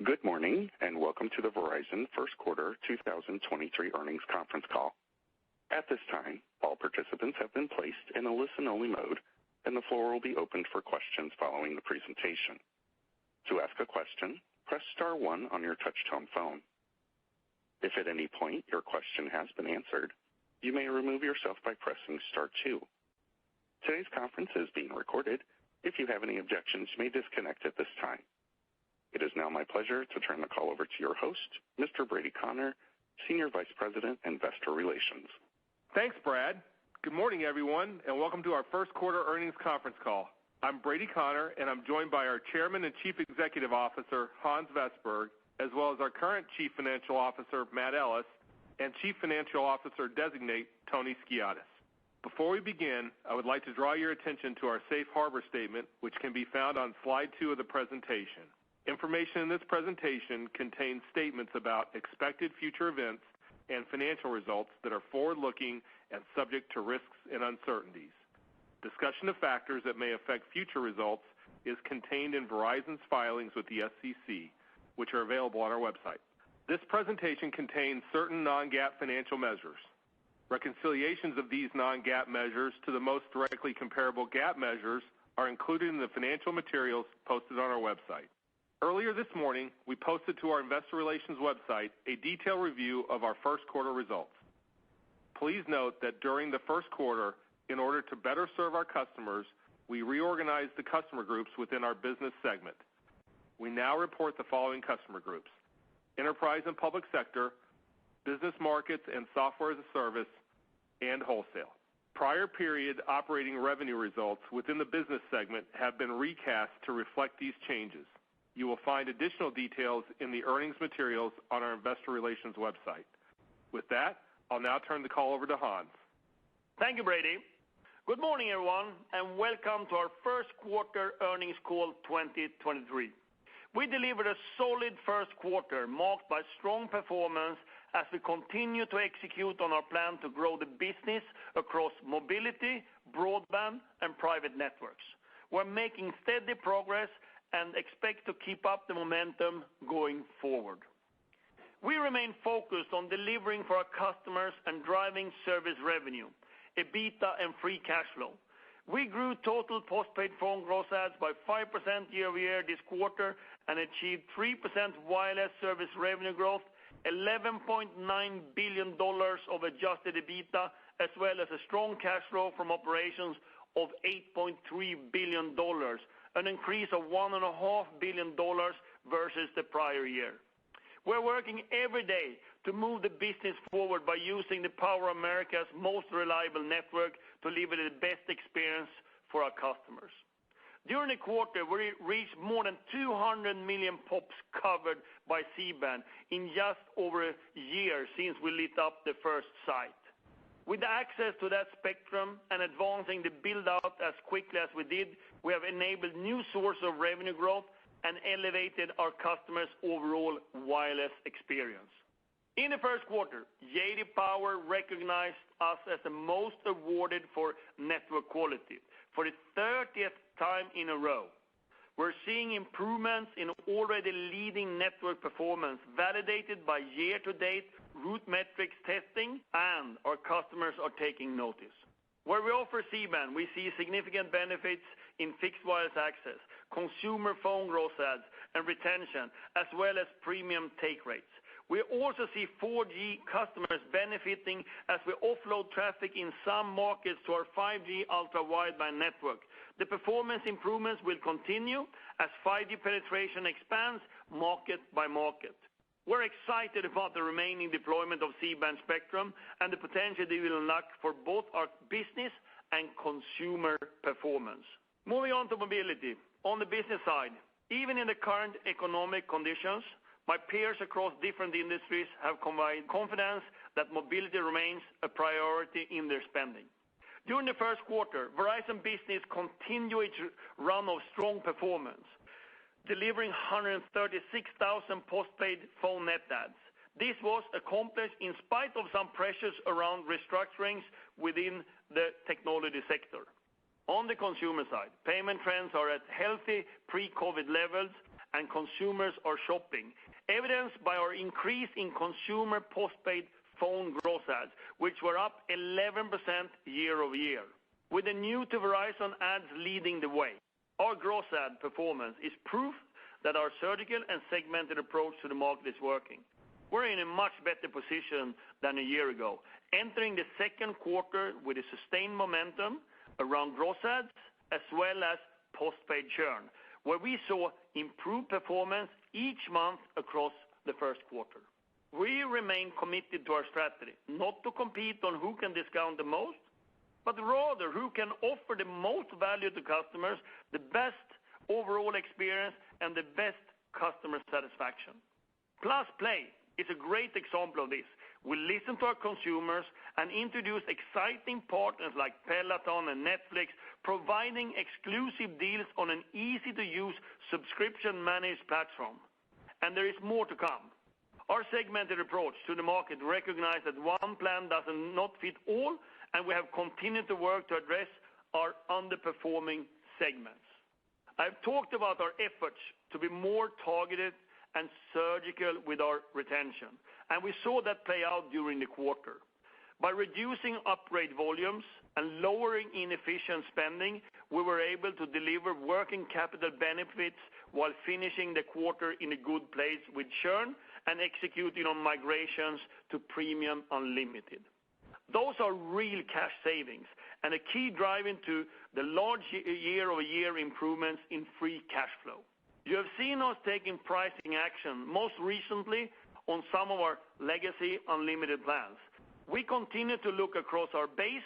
Good morning, and welcome to the Verizon First Quarter 2023 Earnings Conference Call. At this time, all participants have been placed in a listen-only mode, and the floor will be opened for questions following the presentation. To ask a question, press star 1 on your touch-tone phone. If at any point your question has been answered, you may remove yourself by pressing star 2. Today's conference is being recorded. If you have any objections, you may disconnect at this time. It is now my pleasure to turn the call over to your host, Mr. Brady Connor, Senior Vice President, Investor Relations. Thanks, Brad. Good morning, everyone, and welcome to our first quarter earnings conference call. I'm Brady Connor, and I'm joined by our Chairman and Chief Executive Officer, Hans Vestberg, as well as our current Chief Financial Officer, Matt Ellis, and Chief Financial Officer Designate, Tony Skiadas. Before we begin, I would like to draw your attention to our safe harbor statement, which can be found on slide 2 of the presentation. Information in this presentation contains statements about expected future events and financial results that are forward-looking and subject to risks and uncertainties. Discussion of factors that may affect future results is contained in Verizon's filings with the SEC, which are available on our website. This presentation contains certain non-GAAP financial measures. Reconciliations of these non-GAAP measures to the most directly comparable GAAP measures are included in the financial materials posted on our website. Earlier this morning, we posted to our Investor Relations website a detailed review of our first quarter results. Please note that during the first quarter, in order to better serve our customers, we reorganized the customer groups within our business segment. We now report the following customer groups: Enterprise and Public Sector, Business Markets and Software as a Service, and Wholesale. Prior period operating revenue results within the business segment have been recast to reflect these changes. You will find additional details in the earnings materials on our Investor Relations website. With that, I'll now turn the call over to Hans. Thank you, Brady. Good morning, everyone, and welcome to our first quarter earnings call 2023. We delivered a solid first quarter marked by strong performance as we continue to execute on our plan to grow the business across mobility, broadband, and private networks. We're making steady progress and expect to keep up the momentum going forward. We remain focused on delivering for our customers and driving service revenue, EBITDA, and free cash flow. We grew total postpaid phone gross adds by 5% year-over-year this quarter and achieved 3% wireless service revenue growth, $11.9 billion of adjusted EBITDA, as well as a strong cash flow from operations of $8.3 billion, an increase of $1.5 billion versus the prior year. We're working every day to move the business forward by using the power of America's most reliable network to deliver the best experience for our customers. During the quarter, we reached more than 200 million POPs covered by C-band in just over a year since we lit up the first site. With access to that spectrum and advancing the build-out as quickly as we did, we have enabled new sources of revenue growth and elevated our customers' overall wireless experience. In the first quarter, J.D. Power recognized us as the most awarded for network quality for the 30th time in a row. We're seeing improvements in already leading network performance validated by year-to-date root metrics testing, and our customers are taking notice. Where we offer C-band, we see significant benefits in fixed wireless access, consumer phone gross adds, and retention, as well as premium take rates. We also see 4G customers benefiting as we offload traffic in some markets to our 5G ultra-wideband network. The performance improvements will continue as 5G penetration expands market by market. We're excited about the remaining deployment of C-band spectrum and the potential they will unlock for both our business and consumer performance. Moving on to mobility. On the business side, even in the current economic conditions, my peers across different industries have combined confidence that mobility remains a priority in their spending. During the first quarter, Verizon Business continued its run of strong performance, delivering 136,000 postpaid phone net adds. This was accomplished in spite of some pressures around restructurings within the technology sector. On the consumer side, payment trends are at healthy pre-COVID levels, and consumers are shopping, evidenced by our increase in consumer postpaid phone gross adds, which were up 11% year-over-year. With the new to Verizon ads leading the way, our gross ad performance is proof that our surgical and segmented approach to the market is working. We're in a much better position than a year ago, entering the second quarter with a sustained momentum around gross ads as well as postpaid churn, where we saw improved performance each month across the first quarter. We remain committed to our strategy, not to compete on who can discount the most, but rather who can offer the most value to customers, the best overall experience, and the best customer satisfaction. Plus Play is a great example of this. We listen to our consumers and introduce exciting partners like Peloton and Netflix, providing exclusive deals on an easy-to-use subscription-managed platform. And there is more to come. Our segmented approach to the market recognizes that one plan does not fit all, and we have continued to work to address our underperforming segments. I've talked about our efforts to be more targeted and surgical with our retention, and we saw that play out during the quarter. By reducing upgrade volumes and lowering inefficient spending, we were able to deliver working capital benefits while finishing the quarter in a good place with churn and executing on migrations to Premium Unlimited. Those are real cash savings and a key driving to the large year-over-year improvements in free cash flow. You have seen us taking pricing action, most recently on some of our legacy unlimited plans. We continue to look across our base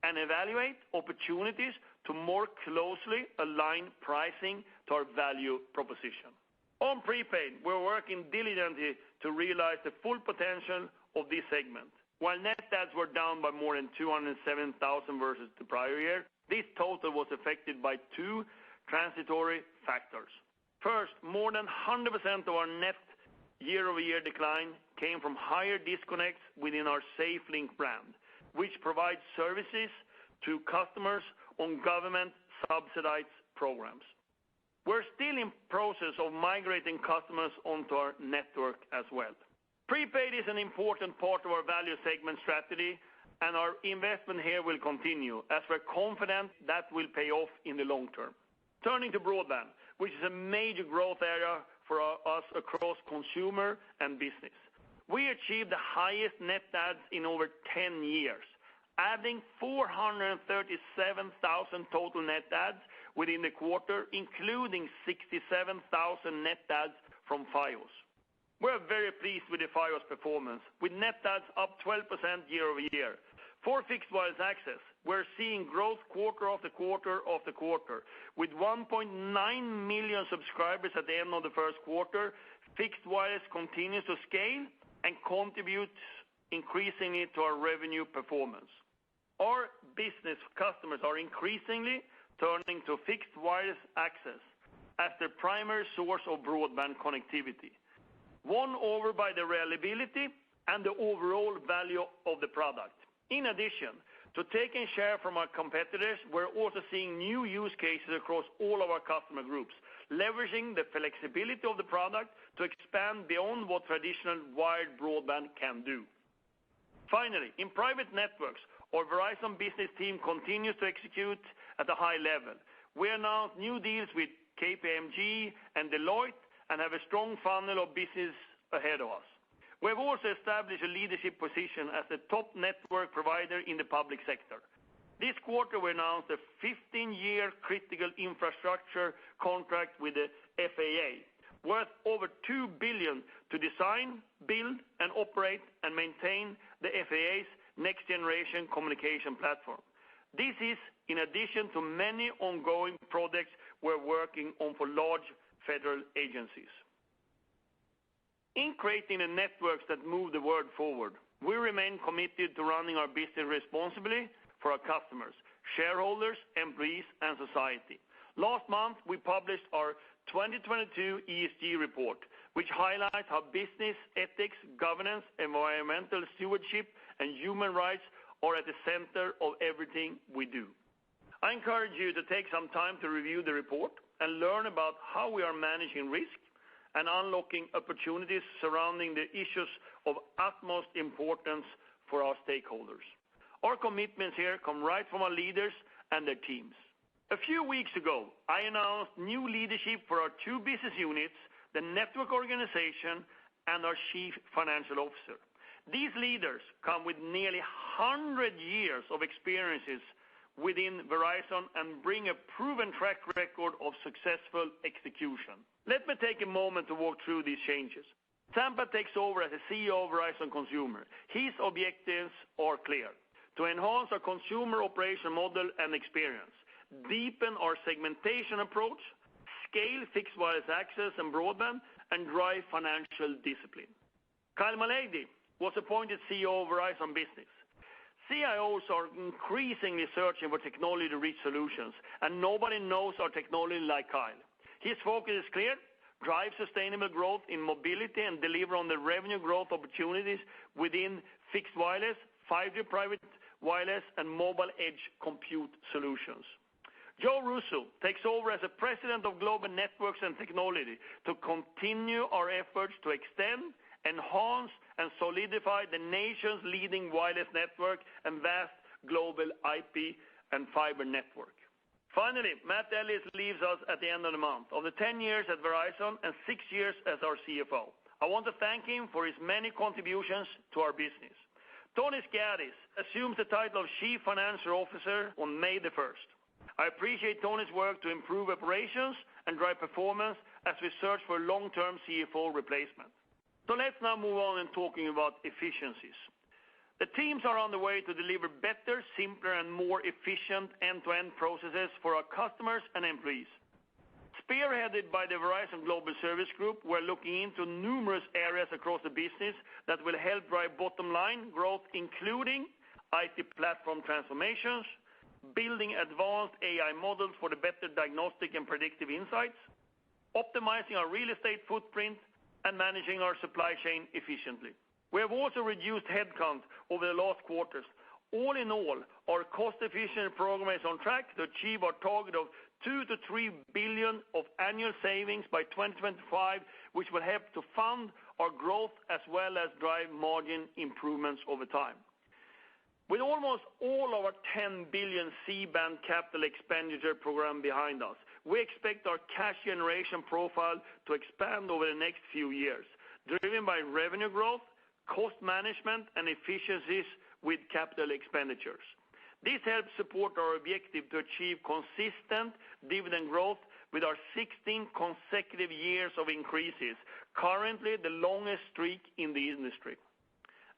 and evaluate opportunities to more closely align pricing to our value proposition. On prepaid, we're working diligently to realize the full potential of this segment. While net adds were down by more than 207,000 versus the prior year, this total was affected by two transitory factors. First, more than 100% of our net year-over-year decline came from higher disconnects within our SafeLink brand, which provides services to customers on government-subsidized programs. We're still in process of migrating customers onto our network as well. Prepaid is an important part of our value segment strategy, and our investment here will continue as we're confident that will pay off in the long term. Turning to broadband, which is a major growth area for us across consumer and business. We achieved the highest net adds in over 10 years, adding 437,000 total net adds within the quarter, including 67,000 net adds from Fios. We're very pleased with the Fios performance, with net adds up 12% year-over-year. For fixed wireless access, we're seeing growth quarter after quarter after quarter. With 1.9 million subscribers at the end of the first quarter, fixed wireless continues to scale and contributes increasingly to our revenue performance. Our business customers are increasingly turning to fixed wireless access as their primary source of broadband connectivity, won over by the reliability and the overall value of the product. In addition to taking share from our competitors, we're also seeing new use cases across all of our customer groups, leveraging the flexibility of the product to expand beyond what traditional wired broadband can do. Finally, in private networks, our Verizon business team continues to execute at a high level. We announced new deals with KPMG and Deloitte and have a strong funnel of business ahead of us. We have also established a leadership position as the top network provider in the public sector. This quarter, we announced a 15-year critical infrastructure contract with the FAA, worth over $2 billion to design, build, and operate and maintain the FAA's next-generation communication platform. This is in addition to many ongoing projects we're working on for large federal agencies. In creating the networks that move the world forward, we remain committed to running our business responsibly for our customers, shareholders, employees, and society. Last month, we published our 2022 ESG report, which highlights how business ethics, governance, environmental stewardship, and human rights are at the center of everything we do. I encourage you to take some time to review the report and learn about how we are managing risk and unlocking opportunities surrounding the issues of utmost importance for our stakeholders. Our commitments here come right from our leaders and their teams. A few weeks ago, I announced new leadership for our two business units, the network organization and our Chief Financial Officer. These leaders come with nearly 100 years of experiences within Verizon and bring a proven track record of successful execution. Let me take a moment to walk through these changes. Sampath takes over as the CEO of Verizon Consumer. His objectives are clear: to enhance our consumer operation model and experience, deepen our segmentation approach, scale fixed wireless access and broadband, and drive financial discipline. Kyle Malady was appointed CEO of Verizon Business. CIOs are increasingly searching for technology-rich solutions, and nobody knows our technology like Kyle. His focus is clear: drive sustainable growth in mobility and deliver on the revenue growth opportunities within fixed wireless, 5G private wireless, and mobile edge compute solutions. Joe Russo takes over as the President of Global Networks and Technology to continue our efforts to extend, enhance, and solidify the nation's leading wireless network and vast global IP and fiber network. Finally, Matt Ellis leaves us at the end of the month. Of the 10 years at Verizon and 6 years as our CFO, I want to thank him for his many contributions to our business. Tony Skadis assumes the title of Chief Financial Officer on May the 1st. I appreciate Tony's work to improve operations and drive performance as we search for a long-term CFO replacement. So let's now move on and talking about efficiencies. The teams are on the way to deliver better, simpler, and more efficient end-to-end processes for our customers and employees. Spearheaded by the Verizon Global Service Group, we're looking into numerous areas across the business that will help drive bottom-line growth, including IT platform transformations, building advanced AI models for the better diagnostic and predictive insights, optimizing our real estate footprint, and managing our supply chain efficiently. We have also reduced headcount over the last quarters. All in all, our cost-efficient program is on track to achieve our target of $2 to $3 billion of annual savings by 2025, which will help to fund our growth as well as drive margin improvements over time. With almost all of our $10 billion C-band capital expenditure program behind us, we expect our cash generation profile to expand over the next few years, driven by revenue growth, cost management, and efficiencies with capital expenditures. This helps support our objective to achieve consistent dividend growth with our 16 consecutive years of increases, currently the longest streak in the industry.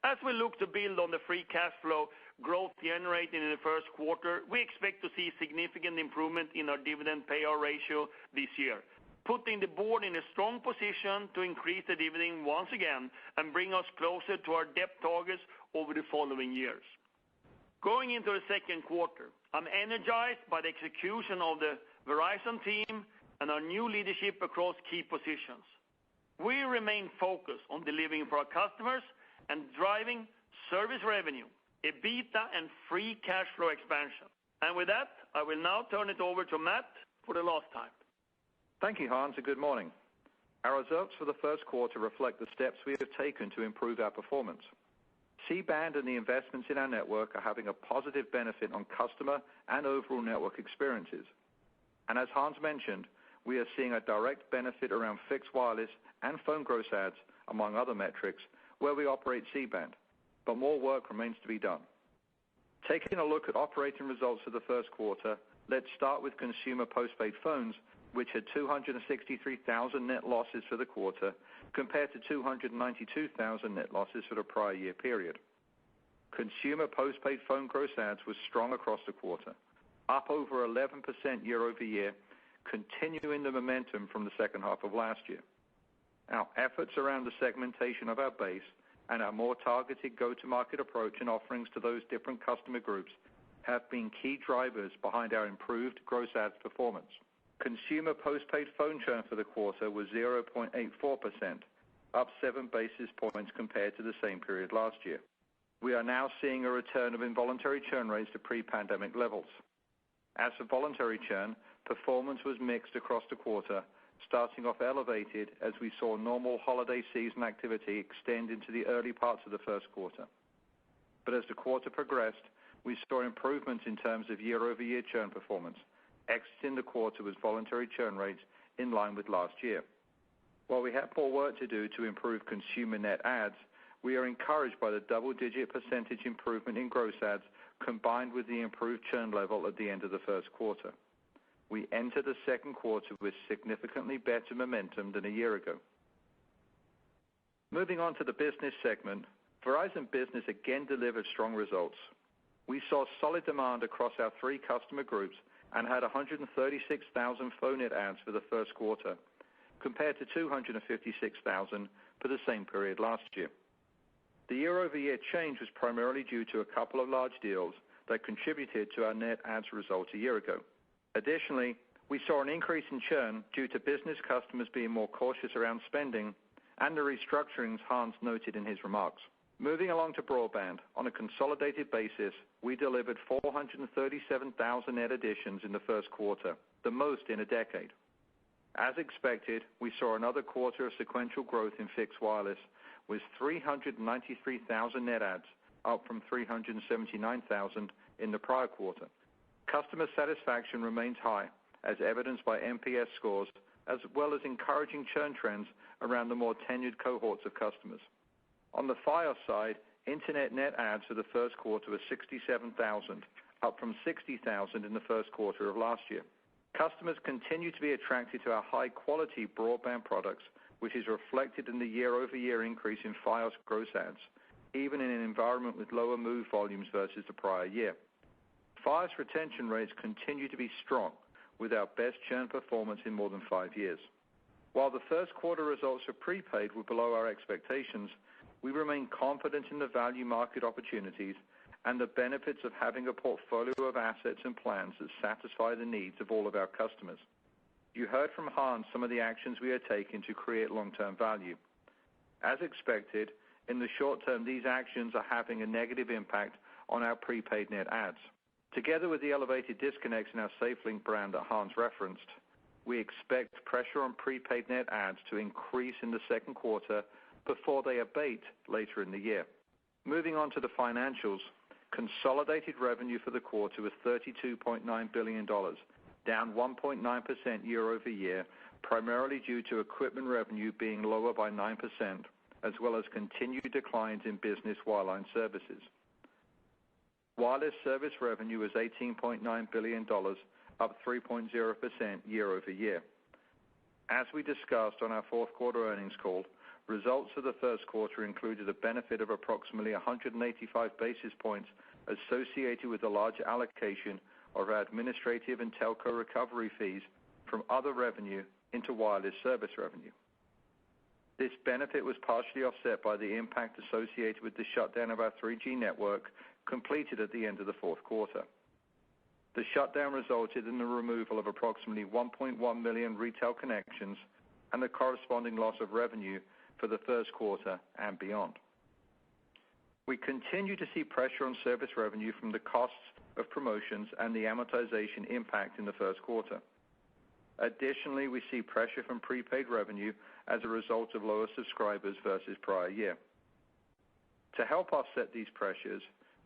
As we look to build on the free cash flow growth generated in the first quarter, we expect to see significant improvement in our dividend payout ratio this year, putting the board in a strong position to increase the dividend once again and bring us closer to our debt targets over the following years. Going into the second quarter, I'm energized by the execution of the Verizon team and our new leadership across key positions. We remain focused on delivering for our customers and driving service revenue, EBITDA, and free cash flow expansion. And with that, I will now turn it over to Matt for the last time. Thank you, Hans, and good morning. Our results for the first quarter reflect the steps we have taken to improve our performance. C-band and the investments in our network are having a positive benefit on customer and overall network experiences. And as Hans mentioned, we are seeing a direct benefit around fixed wireless and phone gross adds, among other metrics, where we operate C-band. But more work remains to be done. Taking a look at operating results for the first quarter, let's start with consumer postpaid phones, which had 263,000 net losses for the quarter, compared to 292,000 net losses for the prior year period. Consumer postpaid phone gross adds was strong across the quarter, up over 11% year over year, continuing the momentum from the second half of last year. Our efforts around the segmentation of our base and our more targeted go-to-market approach and offerings to those different customer groups have been key drivers behind our improved gross adds performance. Consumer postpaid phone churn for the quarter was 0.84%, up 7 basis points compared to the same period last year. We are now seeing a return of involuntary churn rates to pre-pandemic levels. As for voluntary churn, performance was mixed across the quarter, starting off elevated as we saw normal holiday season activity extend into the early parts of the first quarter. But as the quarter progressed, we saw improvements in terms of year-over-year churn performance, exiting the quarter with voluntary churn rates in line with last year. While we have more work to do to improve consumer net adds, we are encouraged by the double-digit percentage improvement in gross adds combined with the improved churn level at the end of the first quarter. We entered the second quarter with significantly better momentum than a year ago. Moving on to the business segment, Verizon Business again delivered strong results. We saw solid demand across our three customer groups and had 136,000 phone net adds for the first quarter, compared to 256,000 for the same period last year. The year-over-year change was primarily due to a couple of large deals that contributed to our net adds result a year ago. Additionally, we saw an increase in churn due to business customers being more cautious around spending and the restructurings Hans noted in his remarks. Moving along to broadband, on a consolidated basis, we delivered 437,000 net additions in the first quarter, the most in a decade. As expected, we saw another quarter of sequential growth in fixed wireless with 393,000 net adds, up from 379,000 in the prior quarter. Customer satisfaction remains high, as evidenced by NPS scores, as well as encouraging churn trends around the more tenured cohorts of customers. On the Fios side, Internet net adds for the first quarter were 67,000, up from 60,000 in the first quarter of last year. Customers continue to be attracted to our high-quality broadband products, which is reflected in the year-over-year increase in Fios gross adds, even in an environment with lower move volumes versus the prior year. Fios retention rates continue to be strong, with our best churn performance in more than 5 years. While the first quarter results for prepaid were below our expectations, we remain confident in the value market opportunities and the benefits of having a portfolio of assets and plans that satisfy the needs of all of our customers. You heard from Hans some of the actions we are taking to create long-term value. As expected, in the short term, these actions are having a negative impact on our prepaid net adds. Together with the elevated disconnects in our SafeLink brand that Hans referenced, we expect pressure on prepaid net adds to increase in the second quarter before they abate later in the year. Moving on to the financials, consolidated revenue for the quarter was $32.9 billion, down 1.9% year over year, primarily due to equipment revenue being lower by 9%, as well as continued declines in business wireline services. Wireless service revenue was $18.9 billion, up 3.0% year over year. As we discussed on our fourth quarter earnings call, results for the first quarter included a benefit of approximately 185 basis points associated with the large allocation of our administrative and telco recovery fees from other revenue into wireless service revenue. This benefit was partially offset by the impact associated with the shutdown of our 3G network completed at the end of the fourth quarter. The shutdown resulted in the removal of approximately 1.1 million retail connections and the corresponding loss of revenue for the first quarter and beyond. We continue to see pressure on service revenue from the costs of promotions and the amortization impact in the first quarter. Additionally, we see pressure from prepaid revenue as a result of lower subscribers versus prior year. To help offset these pressures,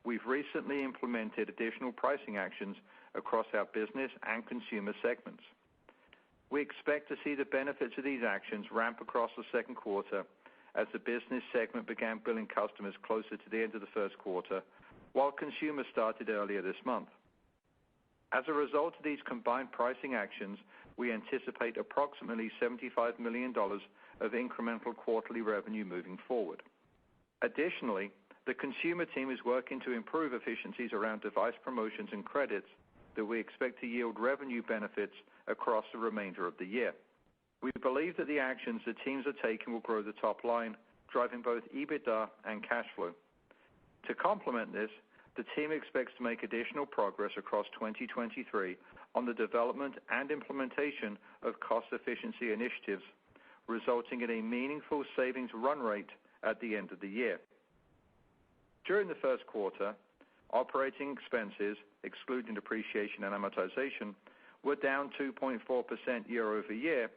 we've recently implemented additional pricing actions across our business and consumer segments. We expect to see the benefits of these actions ramp across the second quarter as the business segment began billing customers closer to the end of the first quarter, while consumers started earlier this month. As a result of these combined pricing actions, we anticipate approximately $75 million of incremental quarterly revenue moving forward. Additionally, the consumer team is working to improve efficiencies around device promotions and credits that we expect to yield revenue benefits across the remainder of the year. We believe that the actions the teams are taking will grow the top line, driving both EBITDA and cash flow. To complement this, the team expects to make additional progress across 2023 on the development and implementation of cost efficiency initiatives, resulting in a meaningful savings run rate at the end of the year. During the first quarter, operating expenses, excluding depreciation and amortization, were down 2.4% year over year,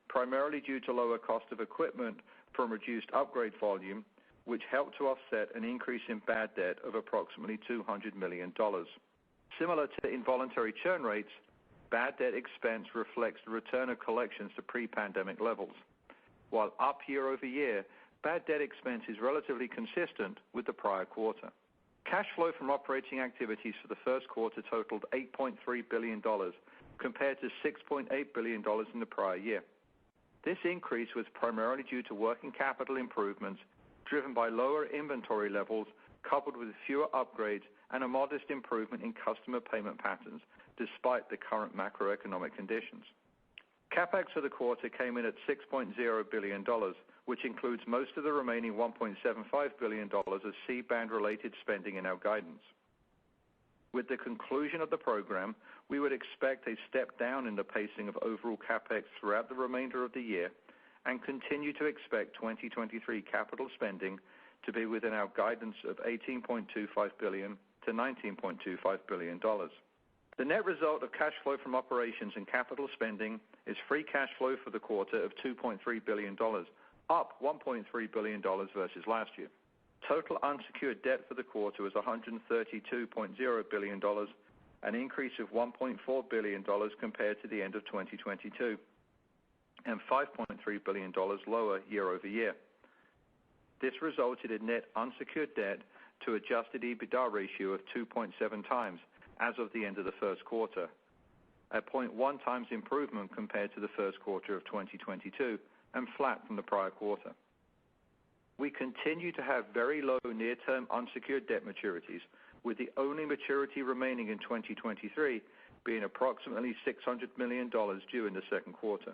primarily due to lower cost of equipment from reduced upgrade volume, which helped to offset an increase in bad debt of approximately $200 million. Similar to involuntary churn rates, bad debt expense reflects the return of collections to pre-pandemic levels. While up year over year, bad debt expense is relatively consistent with the prior quarter. Cash flow from operating activities for the first quarter totaled $8.3 billion, compared to $6.8 billion in the prior year. This increase was primarily due to working capital improvements driven by lower inventory levels coupled with fewer upgrades and a modest improvement in customer payment patterns despite the current macroeconomic conditions. CapEx for the quarter came in at $6.0 billion, which includes most of the remaining $1.75 billion of C-band related spending in our guidance. With the conclusion of the program, we would expect a step down in the pacing of overall CapEx throughout the remainder of the year and continue to expect 2023 capital spending to be within our guidance of $18.25 billion to $19.25 billion. The net result of cash flow from operations and capital spending is free cash flow for the quarter of $2.3 billion, up $1.3 billion versus last year. Total unsecured debt for the quarter was $132.0 billion, an increase of $1.4 billion compared to the end of 2022, and $5.3 billion lower year over year. This resulted in net unsecured debt to adjusted EBITDA ratio of 2.7 times as of the end of the first quarter, a 0.1 times improvement compared to the first quarter of 2022 and flat from the prior quarter. We continue to have very low near-term unsecured debt maturities, with the only maturity remaining in 2023 being approximately $600 million due in the second quarter.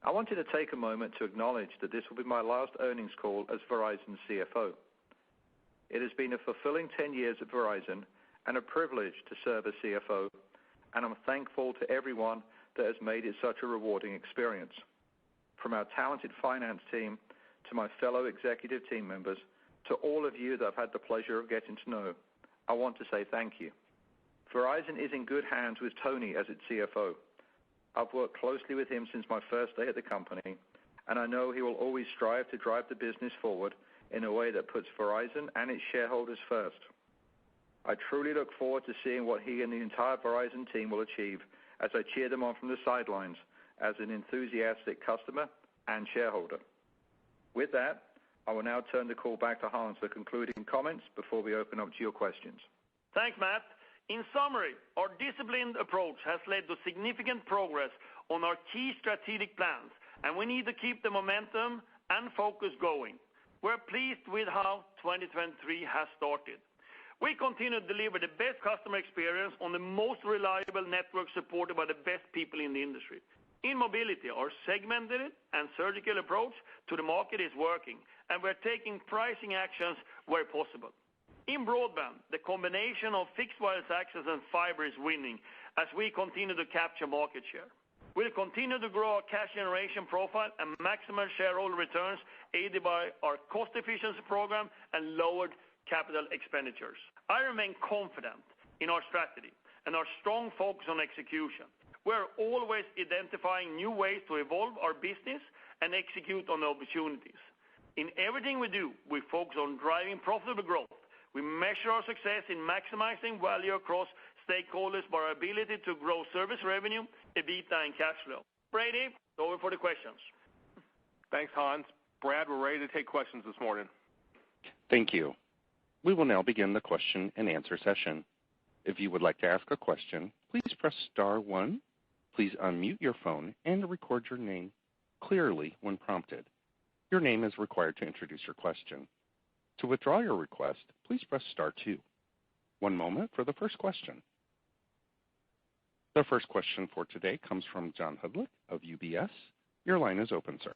I wanted to take a moment to acknowledge that this will be my last earnings call as Verizon's CFO. It has been a fulfilling 10 years at Verizon and a privilege to serve as CFO, and I'm thankful to everyone that has made it such a rewarding experience. From our talented finance team to my fellow executive team members, to all of you that I've had the pleasure of getting to know, I want to say thank you. Verizon is in good hands with Tony as its CFO. I've worked closely with him since my first day at the company, and I know he will always strive to drive the business forward in a way that puts Verizon and its shareholders first. I truly look forward to seeing what he and the entire Verizon team will achieve as I cheer them on from the sidelines as an enthusiastic customer and shareholder. With that, I will now turn the call back to Hans for concluding comments before we open up to your questions. Thanks, Matt. In summary, our disciplined approach has led to significant progress on our key strategic plans, and we need to keep the momentum and focus going. We're pleased with how 2023 has started. We continue to deliver the best customer experience on the most reliable network supported by the best people in the industry. In mobility, our segmented and surgical approach to the market is working, and we're taking pricing actions where possible. In broadband, the combination of fixed wireless access and fiber is winning as we continue to capture market share. We'll continue to grow our cash generation profile and maximize shareholder returns aided by our cost efficiency program and lowered capital expenditures. I remain confident in our strategy and our strong focus on execution. We're always identifying new ways to evolve our business and execute on the opportunities. In everything we do, we focus on driving profitable growth. We measure our success in maximizing value across stakeholders by our ability to grow service revenue, EBITDA, and cash flow. Brady, over for the questions. Thanks, Hans. Brad, we're ready to take questions this morning. Thank you. We will now begin the question and answer session. If you would like to ask a question, please press star one. Please unmute your phone and record your name clearly when prompted. Your name is required to introduce your question. To withdraw your request, please press star two. One moment for the first question. The first question for today comes from John Hodulik of UBS. Your line is open, sir.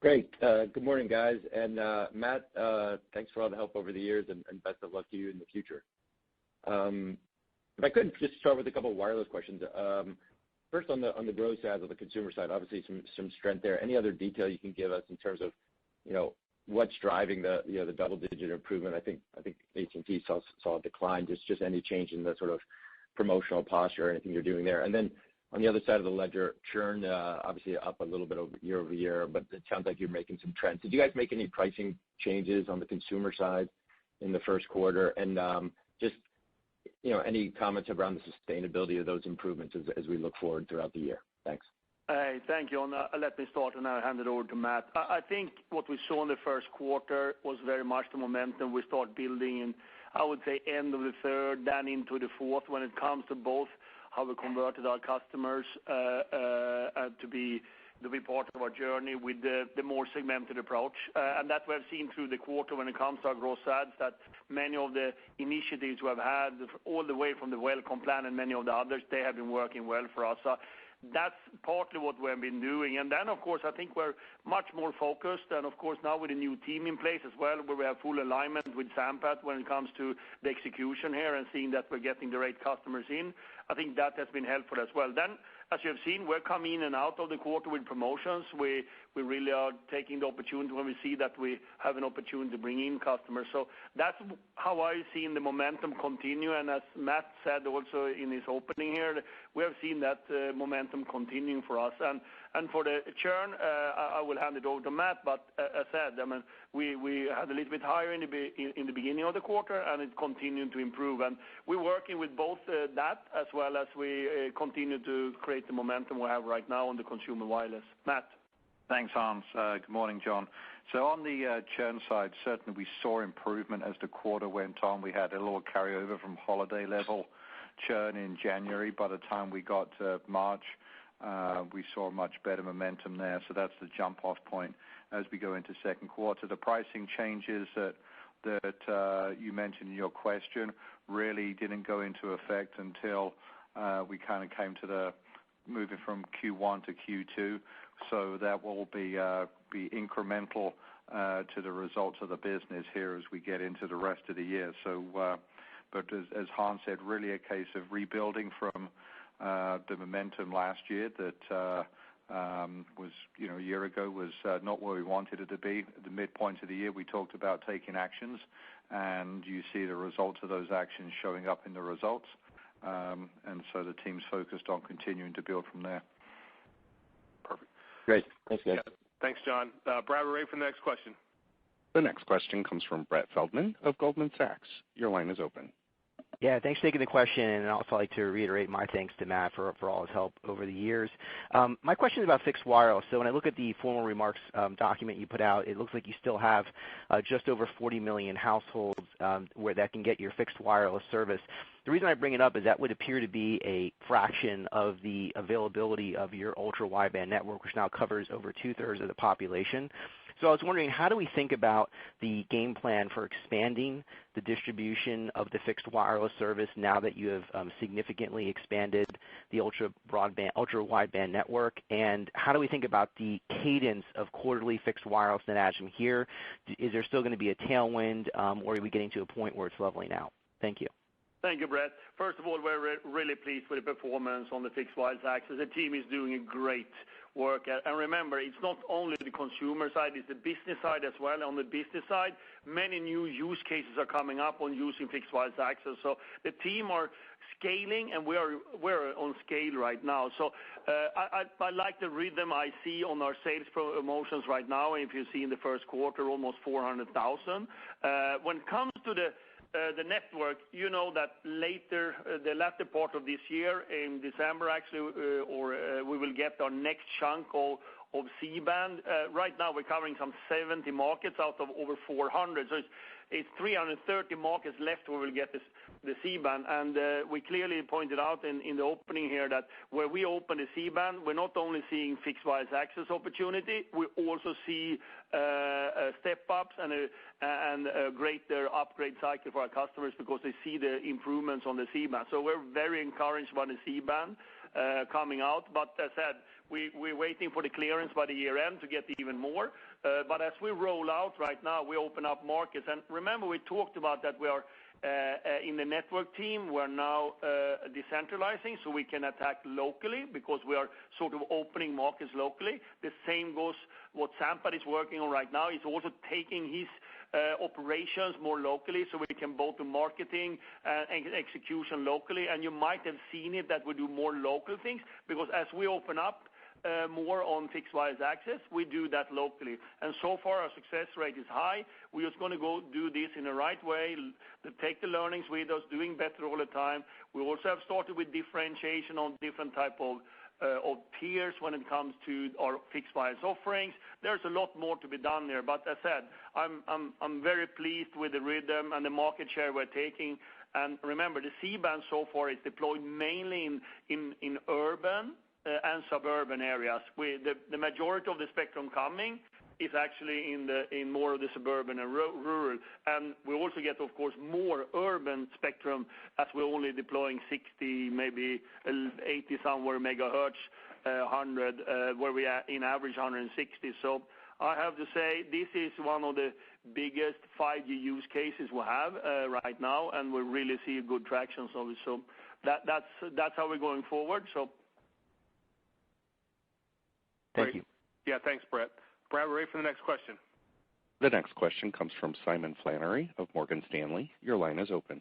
Great. Good morning, guys. And Matt, thanks for all the help over the years, and best of luck to you in the future. If I could just start with a couple of wireless questions. First, on the growth side, of the consumer side, obviously some strength there. Any other detail you can give us in terms of, what's driving the double-digit improvement? I think AT&T saw a decline. Just any change in the sort of promotional posture or anything you're doing there. And then on the other side of the ledger, churn obviously up a little bit year-over-year, but it sounds like you're making some trends. Did you guys make any pricing changes on the consumer side in the first quarter? And just any comments around the sustainability of those improvements as we look forward throughout the year? Thanks. Hey, thank you. Let me start, and I'll hand it over to Matt. I think what we saw in the first quarter was very much the momentum we start building in, I would say, end of the third, then into the fourth, when it comes to both how we converted our customers to be part of our journey with the more segmented approach. And that we have seen through the quarter when it comes to our gross adds, that many of the initiatives we have had, all the way from the welcome plan and many of the others, they have been working well for us. That's partly what we've been doing. And then, of course, I think we're much more focused, and of course now with a new team in place as well, where we have full alignment with Sampath when it comes to the execution here and seeing that we're getting the right customers in. I think that has been helpful as well. Then, as you have seen, we're coming in and out of the quarter with promotions. We really are taking the opportunity when we see that we have an opportunity to bring in customers. So that's how I see the momentum continue. And as Matt said also in his opening here, we have seen that momentum continuing for us. And for the churn, I will hand it over to Matt. But as I said, I mean, we had a little bit higher in the beginning of the quarter, and it continued to improve. And we're working with both that as well as we continue to create the momentum we have right now on the consumer wireless. Matt. Thanks, Hans. Good morning, John. So on the churn side, certainly we saw improvement as the quarter went on. We had a little carryover from holiday level churn in January. By the time we got to March, we saw much better momentum there. So that's the jump-off point as we go into second quarter. The pricing changes that you mentioned in your question really didn't go into effect until we kind of came to the moving from Q1 to Q2. So that will be incremental to the results of the business here as we get into the rest of the year. So, but as Hans said, really a case of rebuilding from the momentum last year that was, a year ago was not where we wanted it to be. At the midpoint of the year, we talked about taking actions, and you see the results of those actions showing up in the results. And so the team's focused on continuing to build from there. Perfect. Great. Thanks, guys. Yeah. Thanks, John. Brad, we're ready for the next question. The next question comes from Brett Feldman of Goldman Sachs. Your line is open. Yeah, thanks for taking the question, and I'd also like to reiterate my thanks to Matt for all his help over the years. My question is about fixed wireless. So when I look at the formal remarks document you put out, it looks like you still have just over 40 million households where that can get your fixed wireless service. The reason I bring it up is that would appear to be a fraction of the availability of your ultra-wideband network, which now covers over 2/3 of the population. So I was wondering, how do we think about the game plan for expanding the distribution of the fixed wireless service now that you have significantly expanded the ultra-wideband network? And how do we think about the cadence of quarterly fixed wireless net adds from here? Is there still going to be a tailwind, or are we getting to a point where it's leveling out? Thank you. Thank you, Brett. First of all, we're really pleased with the performance on the fixed wireless access. The team is doing a great work. And remember, it's not only the consumer side, it's the business side as well. On the business side, many new use cases are coming up on using fixed wireless access. So the team are scaling, and we're on scale right now. So I like the rhythm I see on our sales promotions right now. If you see in the first quarter, almost 400,000. When it comes to the network, you know that the latter part of this year, in December actually, we will get our next chunk of C-band. Right now we're covering some 70 markets out of over 400. So it's 330 markets left where we'll get the C-band. And we clearly pointed out in the opening here that where we open the C-band, we're not only seeing fixed wireless access opportunity, we also see step-ups and a greater upgrade cycle for our customers because they see the improvements on the C-band. So we're very encouraged by the C-band coming out. But as I said, we're waiting for the clearance by the year end to get even more. But as we roll out right now, we open up markets. And remember, we talked about that we are in the network team, we're now decentralizing so we can attack locally because we are sort of opening markets locally. The same goes what Sampath is working on right now. He's also taking his operations more locally so we can both do marketing and execution locally. And you might have seen it that we do more local things because as we open up more on fixed wireless access, we do that locally. And so far our success rate is high. We're just going to go do this in the right way, to take the learnings with us, doing better all the time. We also have started with differentiation on different type of tiers when it comes to our fixed wireless offerings. There's a lot more to be done there, but as I said, I'm very pleased with the rhythm and the market share we're taking. And remember, the C-band so far is deployed mainly in urban and suburban areas. The majority of the spectrum coming is actually in more of the suburban and rural. And we also get, of course, more urban spectrum as we're only deploying 60, maybe 80 somewhere megahertz, 100, where we are in average 160. So I have to say this is one of the biggest 5G use cases we have right now, and we really see good traction. So that's how we're going forward. So. Thank you. Yeah, thanks, Brett. Brad, we're ready for the next question. The next question comes from Simon Flannery of Morgan Stanley. Your line is open.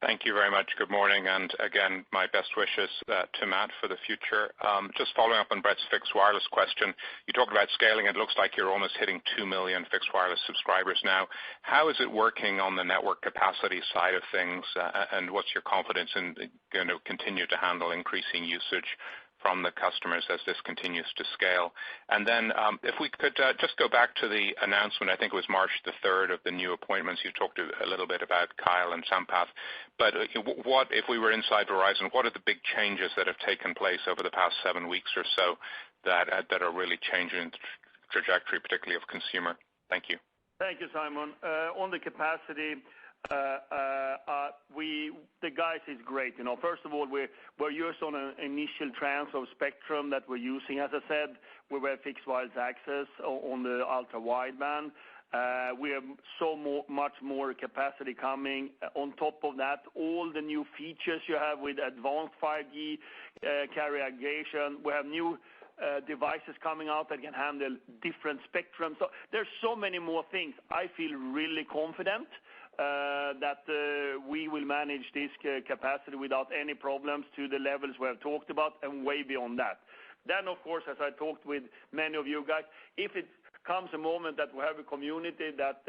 Thank you very much. Good morning, and again, my best wishes to Matt for the future. Just following up on Brett's fixed wireless question, you talked about scaling. It looks like you're almost hitting 2 million fixed wireless subscribers now. How is it working on the network capacity side of things, and what's your confidence in going to continue to handle increasing usage from the customers as this continues to scale? And then if we could just go back to the announcement, I think it was March the 3rd, of the new appointments. You talked a little bit about Kyle and Sampath, but what, if we were inside Verizon, what are the big changes that have taken place over the past 7 weeks or so that are really changing the trajectory, particularly of consumer? Thank you. Thank you, Simon. On the capacity, the guys is great. First of all, we're used on an initial transfer of spectrum that we're using. As I said, we have fixed wireless access on the ultra wideband. We have much more capacity coming. On top of that, all the new features you have with advanced 5G carrier aggregation. We have new devices coming out that can handle different spectrum. So there's so many more things. I feel really confident that we will manage this capacity without any problems to the levels we have talked about and way beyond that. Then, of course, as I talked with many of you guys, if it comes a moment that we have a community that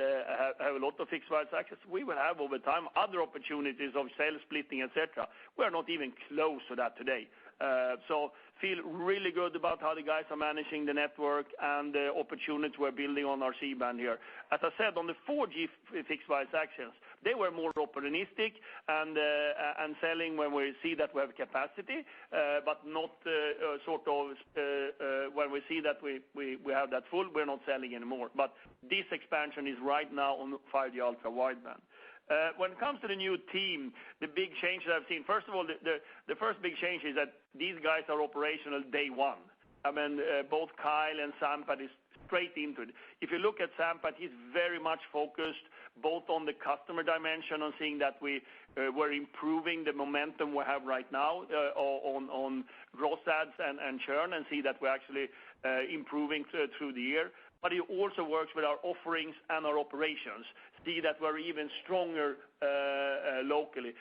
have a lot of fixed wireless access, we will have over time other opportunities of cell splitting, etc. We're not even close to that today. So feel really good about how the guys are managing the network and the opportunities we're building on our C-band here. As I said, on the 4G fixed wireless access, they were more opportunistic and selling when we see that we have capacity, but not when we see that we have that full, we're not selling anymore. But this expansion is right now on 5G ultra wideband. When it comes to the new team, the big changes I've seen, first of all, the first big change is that these guys are operational day one. I mean, both Kyle and Sampath is straight into it. If you look at Sampath, he's very much focused both on the customer dimension, on seeing that we're improving the momentum we have right now on gross adds and churn, and see that we're actually improving through the year. But he also works with our offerings and our operations, see that we're even stronger locally.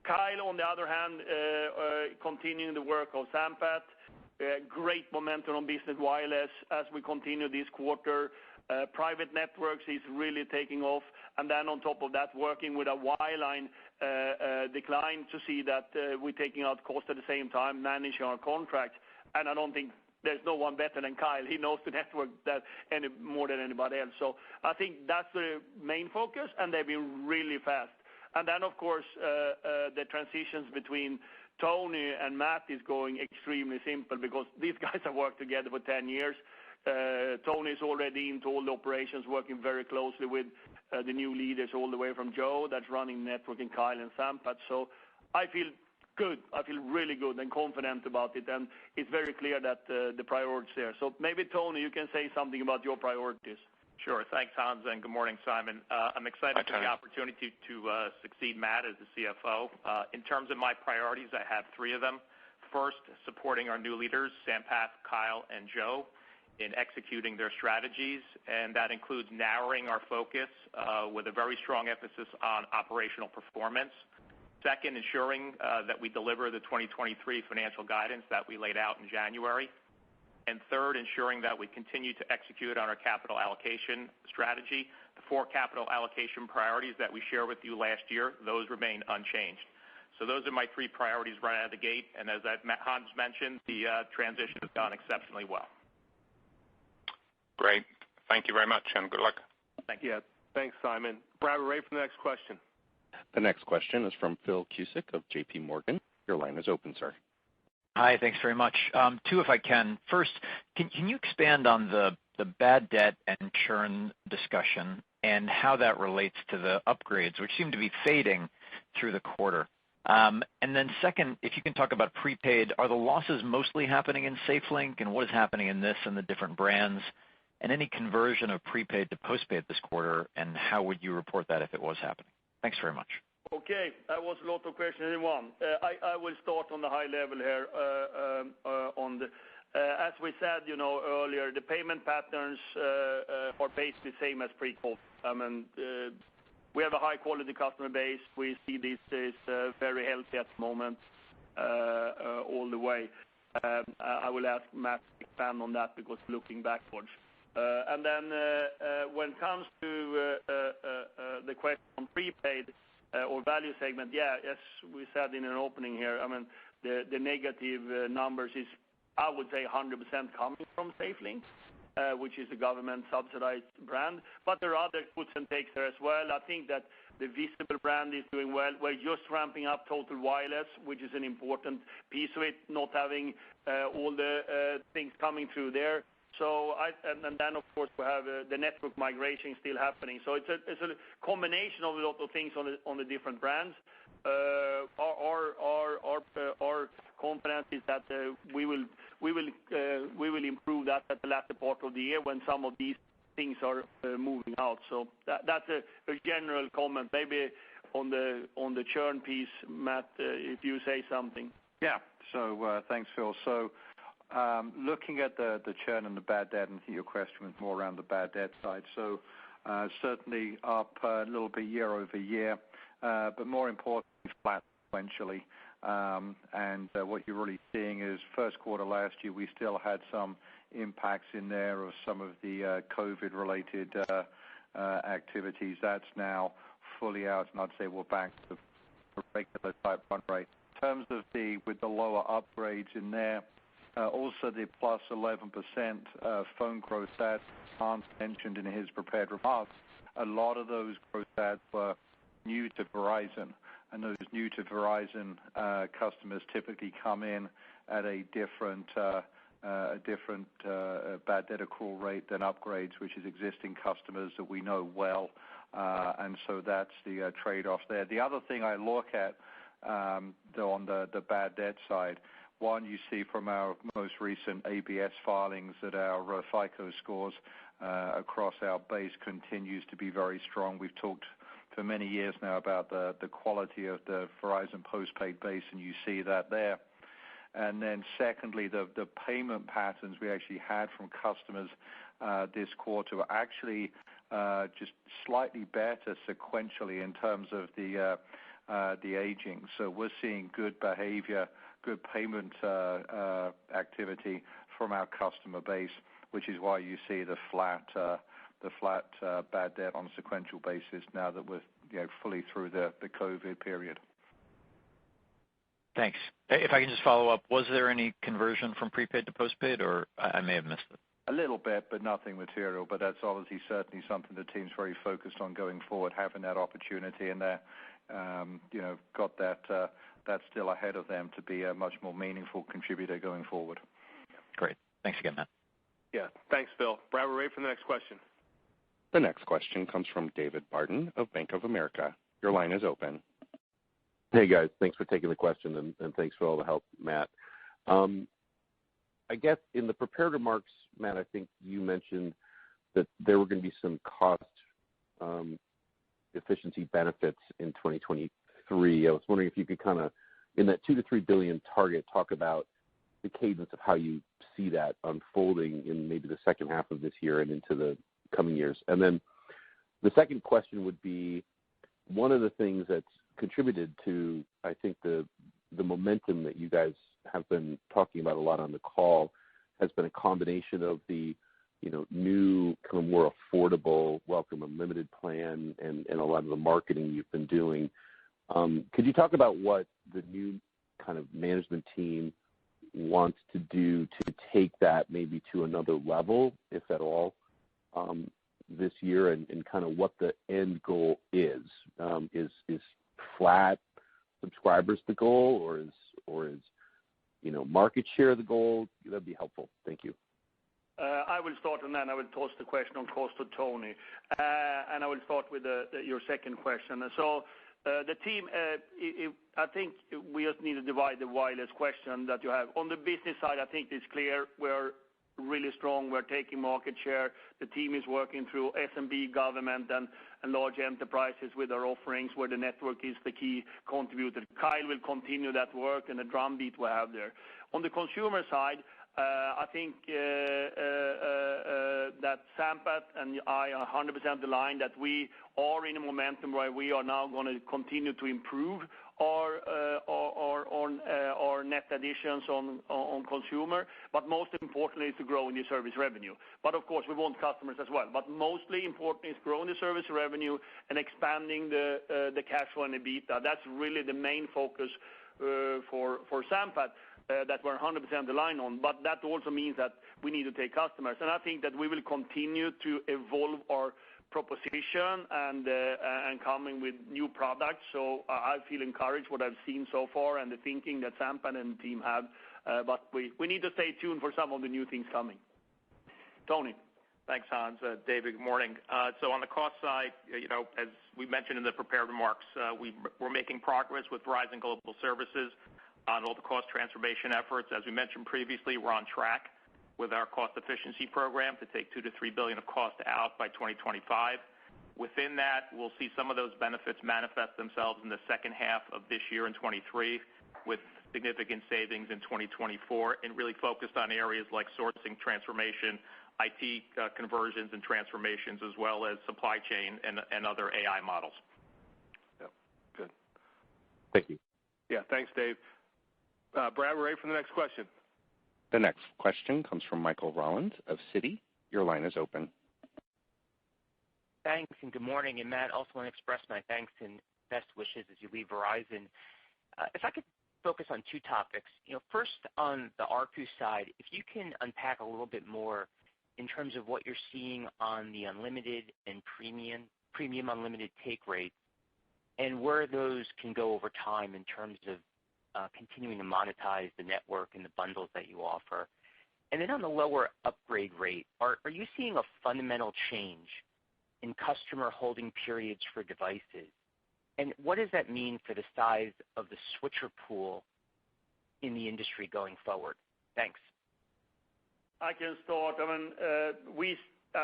Kyle, on the other hand, continuing the work of Sampath, great momentum on business wireless as we continue this quarter. Private networks is really taking off, and then on top of that, working with a wireline decline to see that we're taking out cost at the same time, managing our contracts. And I don't think there's no one better than Kyle. He knows the network more than anybody else. So I think that's the main focus, and they've been really fast. And then, of course, the transitions between Tony and Matt is going extremely simple because these guys have worked together for 10 years. Tony is already into all the operations, working very closely with the new leaders all the way from Joe that's running network, and Kyle and Sampath. So I feel good. I feel really good and confident about it, and it's very clear that the priorities there. So maybe, Tony, you can say something about your priorities. Sure. Thanks, Hans, and good morning, Simon. I'm excited for the opportunity to succeed Matt as the CFO. In terms of my priorities, I have three of them. First, supporting our new leaders, Sampath, Kyle, and Joe, in executing their strategies, and that includes narrowing our focus with a very strong emphasis on operational performance. Second, ensuring that we deliver the 2023 financial guidance that we laid out in January. And third, ensuring that we continue to execute on our capital allocation strategy. The four capital allocation priorities that we shared with you last year, those remain unchanged. So those are my three priorities right out of the gate, and as Hans mentioned, the transition has gone exceptionally well. Great. Thank you very much, and good luck. Thank you. Yeah, thanks, Simon. Brad, we're ready for the next question. The next question is from Phil Cusick of J.P. Morgan. Your line is open, sir. Hi, thanks very much. Two, if I can. First, can you expand on the bad debt and churn discussion and how that relates to the upgrades, which seem to be fading through the quarter? And then second, if you can talk about prepaid, are the losses mostly happening in SafeLink, and what is happening in this and the different brands? And any conversion of prepaid to postpaid this quarter, and how would you report that if it was happening? Thanks very much. Okay, that was a lot of questions in one. I will start on the high level here. As we said, earlier, the payment patterns are basically the same as pre-COVID. I mean, we have a high-quality customer base. We see this is very healthy at the moment, all the way. I will ask Matt to expand on that because looking backwards. And then when it comes to the question on prepaid or value segment, as we said in an opening here, I mean, the negative numbers is, I would say, 100% coming from SafeLink, which is a government-subsidized brand. But there are other puts and takes there as well. I think that the Visible brand is doing well. We're just ramping up Total Wireless, which is an important piece of it, not having all the things coming through there. So and then, of course, we have the network migration still happening. So it's a combination of a lot of things on the different brands. Our confidence is that we will improve that at the latter part of the year when some of these things are moving out. So that's a general comment. Maybe on the churn piece, Matt, if you say something. Yeah. So thanks, Phil. So looking at the churn and the bad debt, and I think your question was more around the bad debt side. So certainly up a little bit year over year, but more importantly, flat sequentially. And what you're really seeing is first quarter last year, we still had some impacts in there of some of the COVID-related activities. That's now fully out, and I'd say we're back to a regular type run rate. In terms of with the lower upgrades in there, also the plus 11% phone growth that Hans mentioned in his prepared remarks, a lot of those growth ads were new to Verizon, and those new to Verizon customers typically come in at a different bad debt accrual rate than upgrades, which is existing customers that we know well, and so that's the trade-off there. The other thing I look at, though, on the bad debt side, one, you see from our most recent ABS filings that our FICO scores across our base continues to be very strong. We've talked for many years now about the quality of the Verizon postpaid base, and you see that there. And then secondly, the payment patterns we actually had from customers this quarter were actually just slightly better sequentially in terms of the aging. So we're seeing good behavior, good payment activity from our customer base, which is why you see the flat bad debt on a sequential basis now that we're fully through the COVID period. Thanks. If I can just follow up, was there any conversion from prepaid to postpaid, or I may have missed it? A little bit, but nothing material. But that's obviously certainly something the team's very focused on going forward, having that opportunity in there. Got that. That's still ahead of them to be a much more meaningful contributor going forward. Great. Thanks again, Matt. Yeah. Thanks, Phil. Brad, we're ready for the next question. The next question comes from David Barden of Bank of America. Your line is open. Hey, guys. Thanks for taking the question, and thanks for all the help, Matt. I guess in the prepared remarks, Matt, I think you mentioned that there were going to be some cost efficiency benefits in 2023. I was wondering if you could kind of, in that $2 to $3 billion target, talk about the cadence of how you see that unfolding in maybe the second half of this year and into the coming years. And then the second question would be, one of the things that's contributed to, I think, the momentum that you guys have been talking about a lot on the call has been a combination of the new kind of more affordable Welcome Unlimited plan and a lot of the marketing you've been doing. Could you talk about what the new kind of management team wants to do to take that maybe to another level, if at all, this year, and kind of what the end goal is? Is flat subscribers the goal, or is market share the goal? That'd be helpful. Thank you. I will start, and then I will toss the question on cost to Tony. And I will start with your second question. So the team, I think we just need to divide the wireless question that you have. On the business side, I think it's clear we're really strong. We're taking market share. The team is working through SMB, government, and large enterprises with our offerings where the network is the key contributor. Kyle will continue that work and the drumbeat we have there. On the consumer side, I think that Sampath and I are 100% aligned that we are in a momentum where we are now going to continue to improve our net additions on consumer, but most importantly is to grow in the service revenue. But of course, we want customers as well. But mostly important is growing the service revenue and expanding the cash flow and EBITDA. That's really the main focus for Sampath. That we're 100% aligned on, but that also means that we need to take customers. And I think that we will continue to evolve our proposition and coming with new products. So I feel encouraged what I've seen so far and the thinking that Sampath and the team have. But we need to stay tuned for some of the new things coming. Tony. Thanks, Hans. David, good morning. So on the cost side, as we mentioned in the prepared remarks, we're making progress with Verizon Global Services on all the cost transformation efforts. As we mentioned previously, we're on track with our cost efficiency program to take $2 to $3 billion of cost out by 2025. Within that, we'll see some of those benefits manifest themselves in the second half of this year in 23, with significant savings in 2024, and really focused on areas like sourcing transformation, IT conversions and transformations, as well as supply chain and other AI models. Yep, good. Thank you. Yeah, thanks, Dave. Brad, we're ready for the next question. The next question comes from Michael Rollins of Citi. Your line is open. Thanks, and good morning. And Matt, also want to express my thanks and best wishes as you leave Verizon. If I could focus on two topics. First, on the ARPU side, if you can unpack a little bit more in terms of what you're seeing on the unlimited and premium unlimited take rates, and where those can go over time in terms of continuing to monetize the network and the bundles that you offer. And then on the lower upgrade rate, are you seeing a fundamental change in customer holding periods for devices? And what does that mean for the size of the switcher pool in the industry going forward? Thanks. I can start.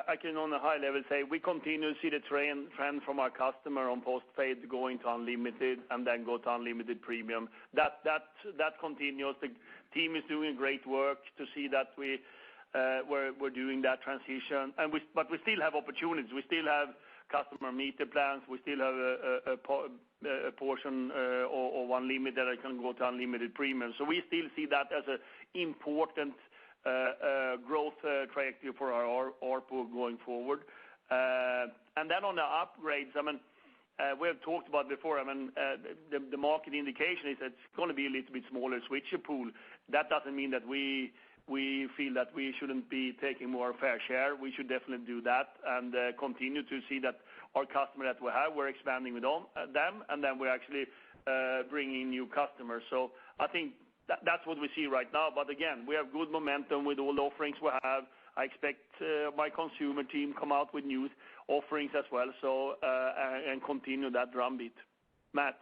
I can on a high level say we continue to see the trend from our customer on postpaid going to unlimited and then go to unlimited premium. That continues. The team is doing great work to see that we're doing that transition. But we still have opportunities. We still have customer meter plans. We still have a portion of unlimited that can go to unlimited premium. So we still see that as an important growth trajectory for our ARPU going forward. And then on the upgrades, we have talked about before, the market indication is it's going to be a little bit smaller switcher pool. That doesn't mean that we feel that we shouldn't be taking more fair share. We should definitely do that and continue to see that our customer that we have, we're expanding with them, and then we're actually bringing new customers. So I think that's what we see right now. But again, we have good momentum with all the offerings we have. I expect my consumer team come out with new offerings as well, so and continue that drumbeat. Matt.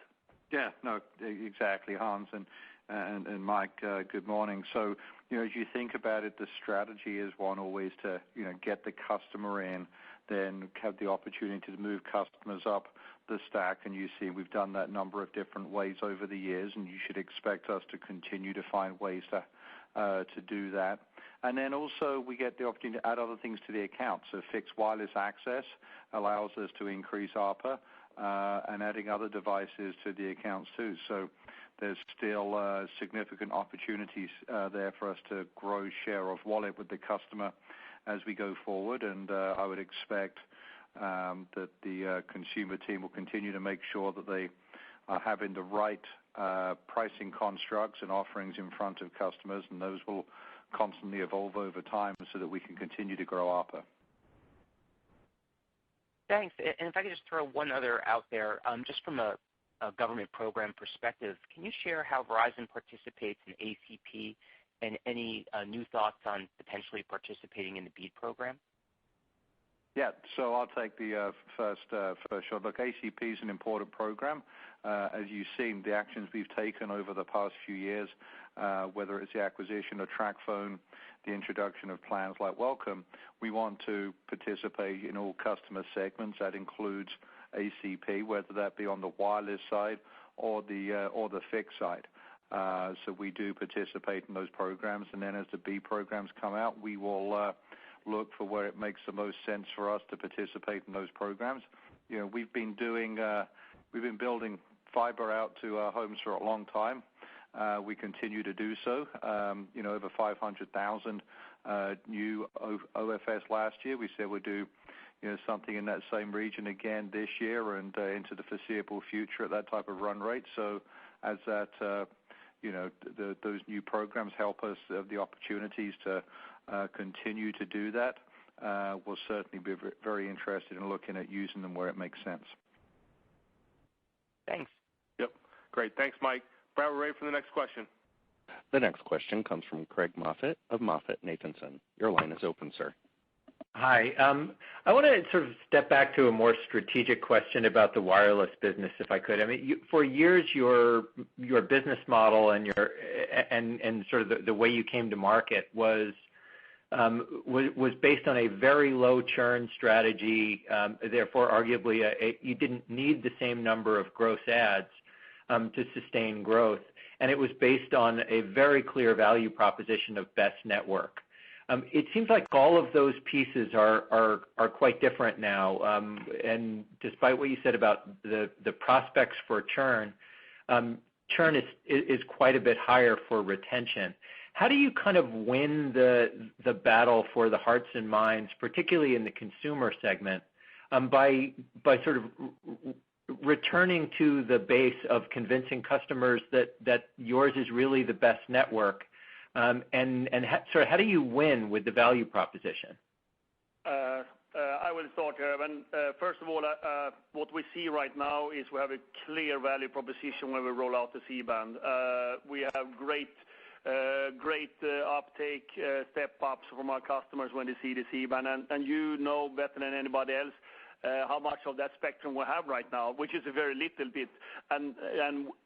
Yeah, no, exactly, Hans. And And Mike, good morning. So, as you think about it, the strategy is one always to, get the customer in, then have the opportunity to move customers up the stack. And you see we've done that number of different ways over the years, and you should expect us to continue to find ways to do that. And then also we get the opportunity to add other things to the account. So fixed wireless access allows us to increase ARPA and adding other devices to the accounts too. So there's still significant opportunities there for us to grow share of wallet with the customer as we go forward. And I would expect that the consumer team will continue to make sure that they are having the right pricing constructs and offerings in front of customers, and those will constantly evolve over time so that we can continue to grow ARPA. Thanks. And if I could just throw one other out there, just from a government program perspective, can you share how Verizon participates in ACP and any new thoughts on potentially participating in the BEAD program? Yeah, so I'll take the first shot. Look, ACP is an important program. As you've seen, the actions we've taken over the past few years, whether it's the acquisition of TracFone, the introduction of plans like Welcome, we want to participate in all customer segments. That includes ACP, whether that be on the wireless side or the fixed side. So we do participate in those programs, and then as the B programs come out, we will look for where it makes the most sense for us to participate in those programs. We've been building fiber out to our homes for a long time. We continue to do so. Over 500,000 new OFS last year. We said we'd do something in that same region again this year and into the foreseeable future at that type of run rate. So as that, those new programs help us have the opportunities to continue to do that, we'll certainly be very interested in looking at using them where it makes sense. Thanks. Yep. Great. Thanks, Mike. Brad, we're ready for the next question. The next question comes from Craig Moffett of MoffettNathanson. Your line is open, sir. Hi. I want to sort of step back to a more strategic question about the wireless business, if I could. I mean, for years, your business model and sort of the way you came to market was based on a very low churn strategy. Therefore, arguably, you didn't need the same number of gross adds to sustain growth, and it was based on a very clear value proposition of best network. It seems like all of those pieces are quite different now, and despite what you said about the prospects for churn, churn is quite a bit higher for retention. How do you kind of win the battle for the hearts and minds, particularly in the consumer segment, by sort of returning to the base of convincing customers that yours is really the best network, and sort of how do you win with the value proposition? I will start here. First of all, what we see right now is we have a clear value proposition when we roll out the C-band. We have great uptake, step-ups from our customers when they see the C-band, and you know better than anybody else how much of that spectrum we have right now, which is a very little bit. And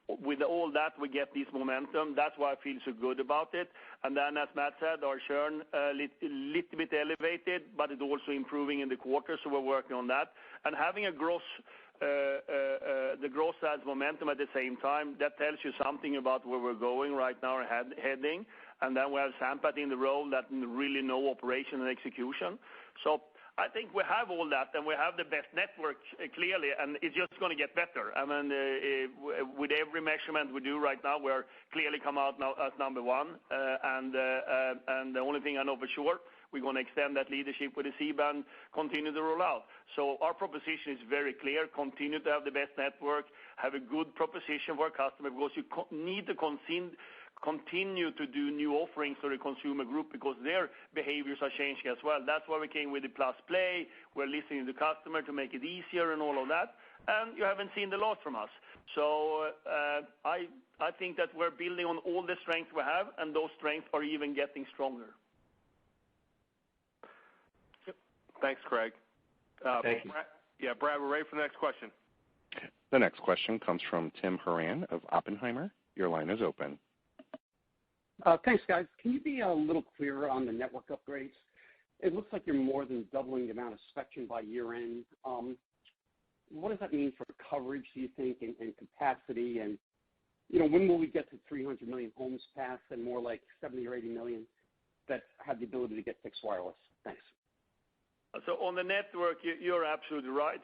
with all that, we get this momentum. That's why I feel so good about it. And then, as Matt said, our churn little bit elevated, but it's also improving in the quarter, so we're working on that. And having the gross adds momentum at the same time, that tells you something about where we're going right now or heading. And then we have Sampath in the role that really know operation and execution. So I think we have all that, and we have the best network clearly, and it's just going to get better. I mean, with every measurement we do right now, we're clearly come out now as number one, and the only thing I know for sure, we're going to extend that leadership with the C-band, continue to roll out. So our proposition is very clear: continue to have the best network, have a good proposition for our customer, because you need to continue to do new offerings to the consumer group because their behaviors are changing as well. That's why we came with the Plus Play. We're listening to the customer to make it easier and all of that, and you haven't seen the loss from us. So I think that we're building on all the strengths we have, and those strengths are even getting stronger. Yep. Thanks, Craig. Thank you. Brad, we're ready for the next question. The next question comes from Tim Horan of Oppenheimer. Your line is open. Thanks, guys. Can you be a little clearer on the network upgrades? It looks like you're more than doubling the amount of spectrum by year end. What does that mean for coverage, do you think, and capacity? And, when will we get to 300 million homes passed and more like 70 or 80 million that have the ability to get fixed wireless? Thanks. So on the network, you're absolutely right.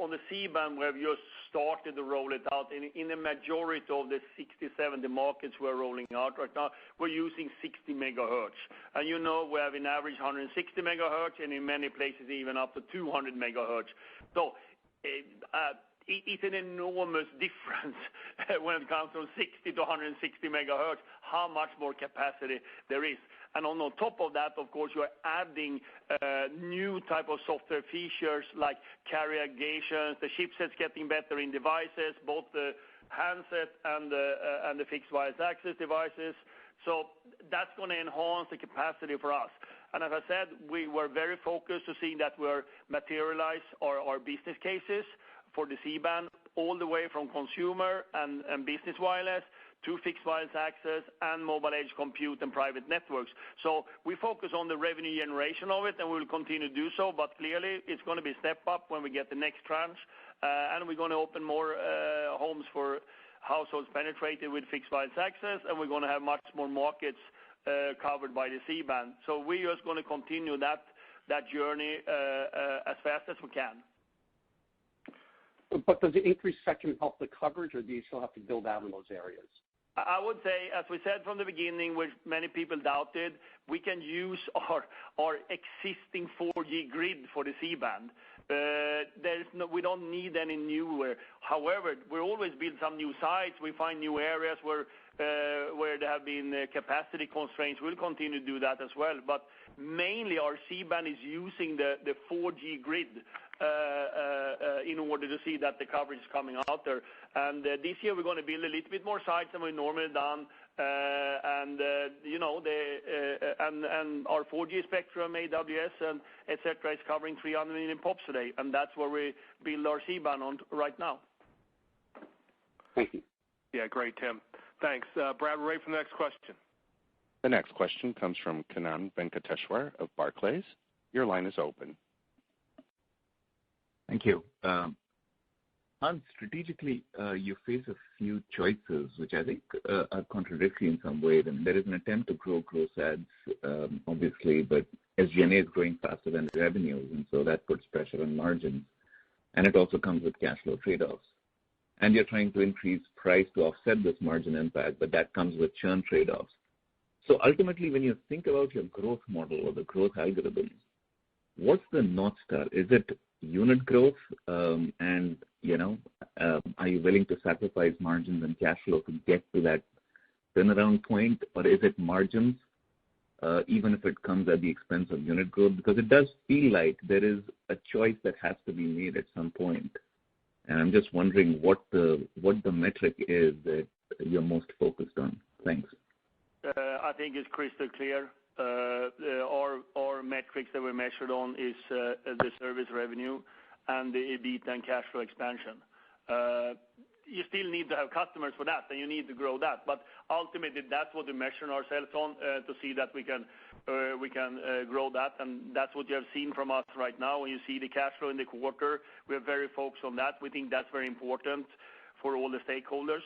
On the C-band, we have just started to roll it out. In the majority of the 60, 70 markets we're rolling out right now, we're using 60 megahertz. And we have an average 160 megahertz, and in many places even up to 200 megahertz. So it's an enormous difference when it comes from 60 to 160 megahertz, how much more capacity there is. And on top of that, of course, you're adding new type of software features like carrier aggregations, the chipsets getting better in devices, both the handset and the fixed wireless access devices. So that's going to enhance the capacity for us. And as I said, we were very focused to seeing that we're materialize our business cases for the C-band all the way from consumer and business wireless to fixed wireless access and mobile edge compute and private networks. So we focus on the revenue generation of it, and we will continue to do so. But clearly, it's going to be a step up when we get the next tranche, and we're going to open more homes for households penetrated with fixed wireless access, and we're going to have much more markets covered by the C-band. So we're just going to continue that journey as fast as we can. But does the increased spectrum help the coverage, or do you still have to build out in those areas? I would say, as we said from the beginning, which many people doubted, we can use our existing 4G grid for the C-band. We don't need any newer. However, we always build some new sites. We find new areas where there have been capacity constraints. We'll continue to do that as well. But mainly our C-band is using the 4G grid in order to see that the coverage is coming out there. And this year we're going to build a little bit more sites than we've normally done. And our 4G spectrum, AWS, and et cetera, is covering 300 million pops today. And that's where we build our C-band on right now. Thank you. Yeah, great, Tim. Thanks. Brad, we're ready for the next question. The next question comes from Kannan Venkateshwar of Barclays. Your line is open. Thank you. Hans, strategically, you face a few choices, which I think are contradictory in some way. And there is an attempt to grow gross ads, obviously, but SG&A is growing faster than revenues, and so that puts pressure on margins. And it also comes with cash flow trade-offs. And you're trying to increase price to offset this margin impact, but that comes with churn trade-offs. So ultimately, when you think about your growth model or the growth algorithm, what's the North Star? Is it unit growth, and are you willing to sacrifice margins and cash flow to get to that turnaround point, or is it margins, even if it comes at the expense of unit growth? Because it does feel like there is a choice that has to be made at some point, and I'm just wondering what the metric is that you're most focused on. Thanks. I think it's crystal clear. Our metrics that we're measured on is the service revenue and the EBITDA and cash flow expansion. You still need to have customers for that, and you need to grow that. But ultimately, that's what we're measuring ourselves on to see that we can grow that, and that's what you have seen from us right now. When you see the cash flow in the quarter, we're very focused on that. We think that's very important for all the stakeholders,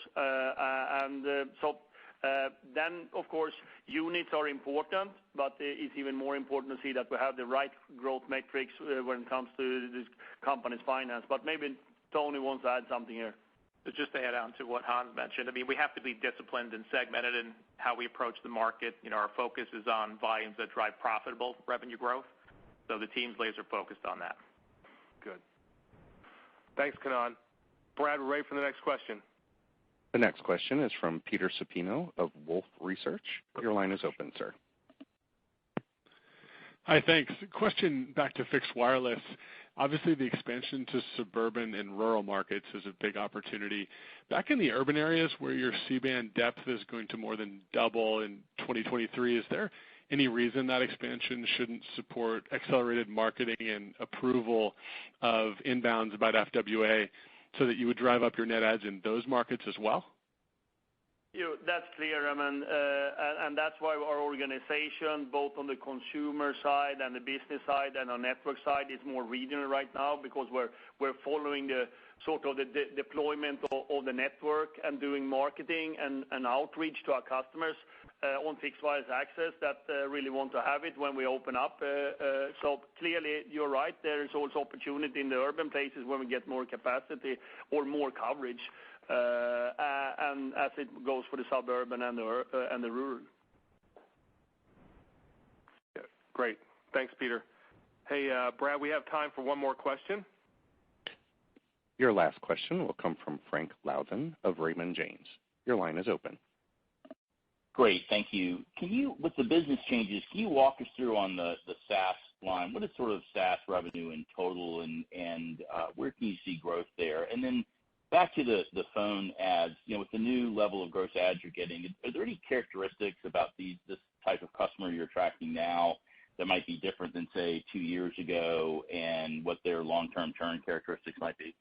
then, of course, units are important, but it's even more important to see that we have the right growth metrics when it comes to this company's finance. But maybe Tony wants to add something here. Just to add on to what Hans mentioned, I mean, we have to be disciplined and segmented in how we approach the market. Our focus is on volumes that drive profitable revenue growth. So the team's laser focused on that. Good. Thanks, Kannan. Brad, we're ready for the next question. The next question is from Peter Supino of Wolfe Research. Your line is open, sir. Hi, thanks. Question back to fixed wireless. Obviously, the expansion to suburban and rural markets is a big opportunity. Back in the urban areas where your C-band depth is going to more than double in 2023, is there any reason that expansion shouldn't support accelerated marketing and approval of inbounds about FWA so that you would drive up your net adds in those markets as well? That's clear, and that's why our organization, both on the consumer side and the business side and our network side, is more regional right now because we're following the sort of the deployment of the network and doing marketing and outreach to our customers on fixed wireless access that really want to have it when we open up. So clearly, you're right. There is also opportunity in the urban places where we get more capacity or more coverage. And as it goes for the suburban and the rural. Yeah, great. Thanks, Peter. Hey, Brad, we have time for one more question. Your last question will come from Frank Louthan of Raymond James. Your line is open. Great, thank you. With the business changes, can you walk us through on the SaaS line? What is sort of SaaS revenue in total, and where can you see growth there? And then back to the phone ads, with the new level of gross ads you're getting, are there any characteristics about this type of customer you're attracting now that might be different than, say, 2 years ago, and what their long-term churn characteristics might be?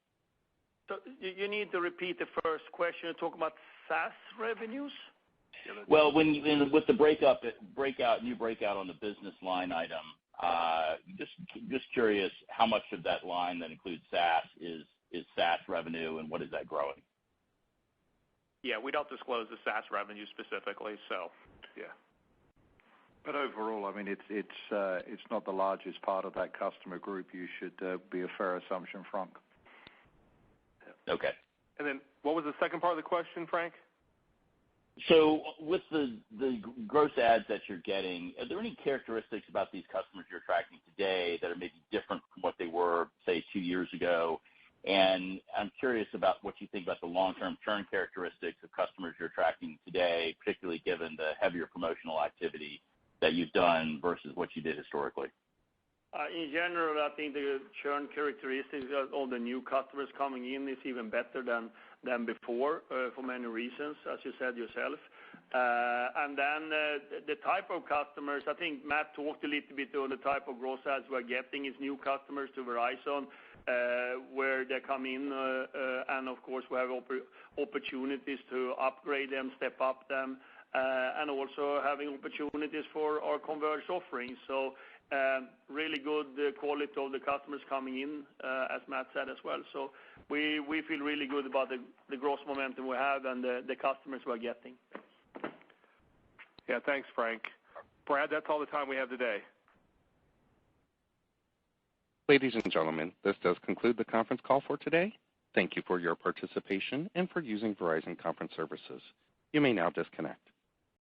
So you need to repeat the first question. You talk about SaaS revenues? Well, with the new breakout on the business line item, just curious how much of that line that includes SaaS is SaaS revenue, and what is that growing? Yeah, we don't disclose the SaaS revenue specifically, so yeah. But overall, it's not the largest part of that customer group. You should be a fair assumption, Frank. Okay. And then what was the second part of the question, Frank? So with the gross ads that you're getting, are there any characteristics about these customers you're attracting today that are maybe different from what they were, say, 2 years ago? And I'm curious about what you think about the long-term churn characteristics of customers you're attracting today, particularly given the heavier promotional activity that you've done versus what you did historically. In general, I think the churn characteristics of all the new customers coming in is even better than before for many reasons, as you said yourself. And then the type of customers, I think Matt talked a little bit on the type of gross ads we're getting is new customers to Verizon, where they come in, and of course we have opportunities to upgrade them, step up them, and also having opportunities for our converged offerings. So really good quality of the customers coming in, as Matt said as well. So we feel really good about the gross momentum we have and the customers we're getting. Yeah, thanks, Frank. Brad, that's all the time we have today. Ladies and gentlemen, this does conclude the conference call for today. Thank you for your participation and for using Verizon Conference Services. You may now disconnect.